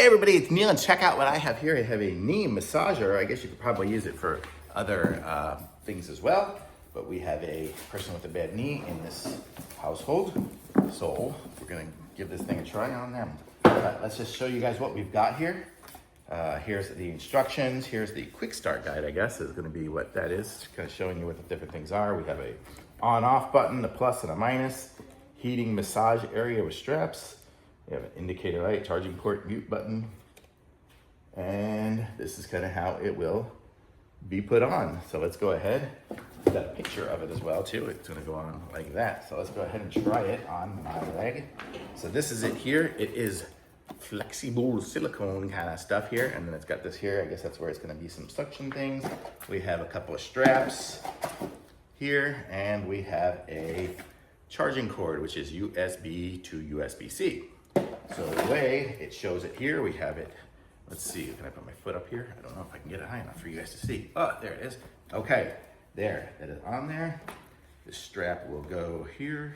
Hey everybody, it's Neil, and check out what I have here. I have a knee massager. I guess you could probably use it for other things as well, but we have a person with a bad knee in this household, so we're gonna give this thing a try on them. Let's just show you guys what we've got here. Here's the instructions. Here's the quick start guide, I guess, is gonna be what that is, kind of showing you what the different things are. We have a on-off button, a plus and a minus, heating massage area with straps. We have an indicator light, charging port, mute button, and this is kind of how it will be put on. So let's go ahead. We've got a picture of it as well too. It's gonna go on like that. So let's go ahead and try it on my leg. So this is it here. It is flexible silicone kind of stuff here, and then it's got this here. I guess that's where it's gonna be some suction things. We have a couple of straps here, and we have a charging cord, which is USB to USB-C. So the way it shows it here, we have it, let's see, can I put my foot up here? I don't know if I can get it high enough for you guys to see. Oh, there it is. Okay, there, that is on there. The strap will go here.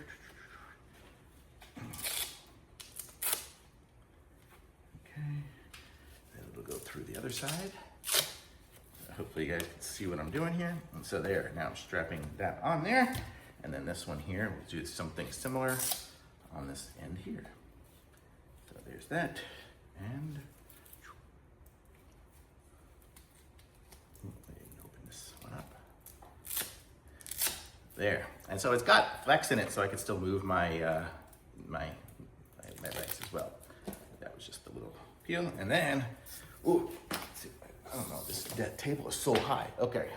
Okay, then it'll go through the other side. Hopefully you guys can see what I'm doing here. And so there, now I'm strapping that on there. And then this one here, we'll do something similar on this end here. So there's that, and I didn't open this one up. There, and so it's got flex in it, so I can still move my my legs as well. That was just a little peel, and then, ooh, I don't know, that table is so high. Okay,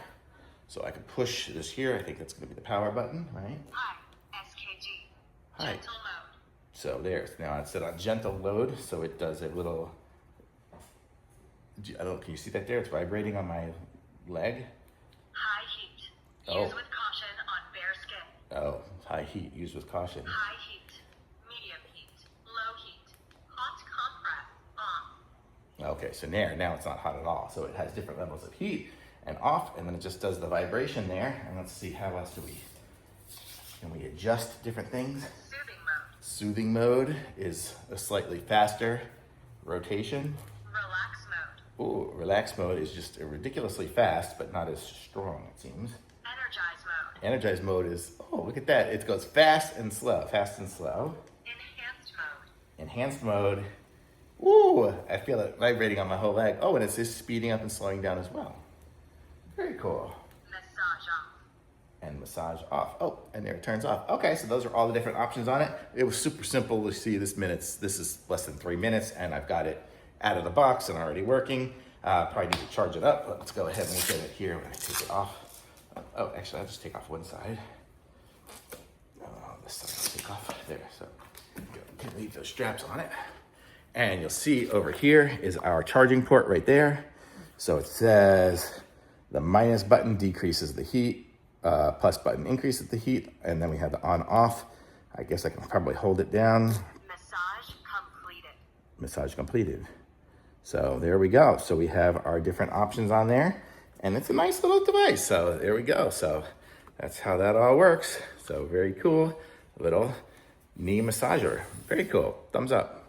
so I can push this here. I think that's going to be the power button, right? Hi, SKG. Hi. Gentle mode. So there's, now it's set on gentle load, so it does a little, I don't know, can you see that there? It's vibrating on my leg. High heat. Oh. Use with caution on bare skin. Oh, high heat, used with caution. High heat. Medium heat. Low heat. Hot compress. On. Okay, so now it's not hot at all. So it has different levels of heat and off, and then it just does the vibration there. And let's see, how else can we adjust different things? Soothing mode. Soothing mode is a slightly faster rotation. Relax mode. Ooh, relax mode is just ridiculously fast, but not as strong, it seems. Energize mode. Energize mode is, oh, look at that. It goes fast and slow, fast and slow. Enhanced mode. Enhanced mode. Ooh, I feel it vibrating on my whole leg. Oh, and it's just speeding up and slowing down as well. Very cool. Massage off. And massage off. Oh, and there it turns off. Okay, so those are all the different options on it. It was super simple to see this minutes. This is less than 3 minutes, and I've got it out of the box and already working. Probably need to charge it up. Let's go ahead and look at it here when I take it off. Oh, actually, I'll just take off one side. This side I'll take off. There, so can leave those straps on it. And you'll see over here is our charging port right there. So it says the minus button decreases the heat. Plus button increases the heat, and then we have the on off. I guess I can probably hold it down. Massage completed. Massage completed. So there we go. So we have our different options on there, and it's a nice little device. So there we go. So that's how that all works. So very cool little knee massager. Very cool. Thumbs up.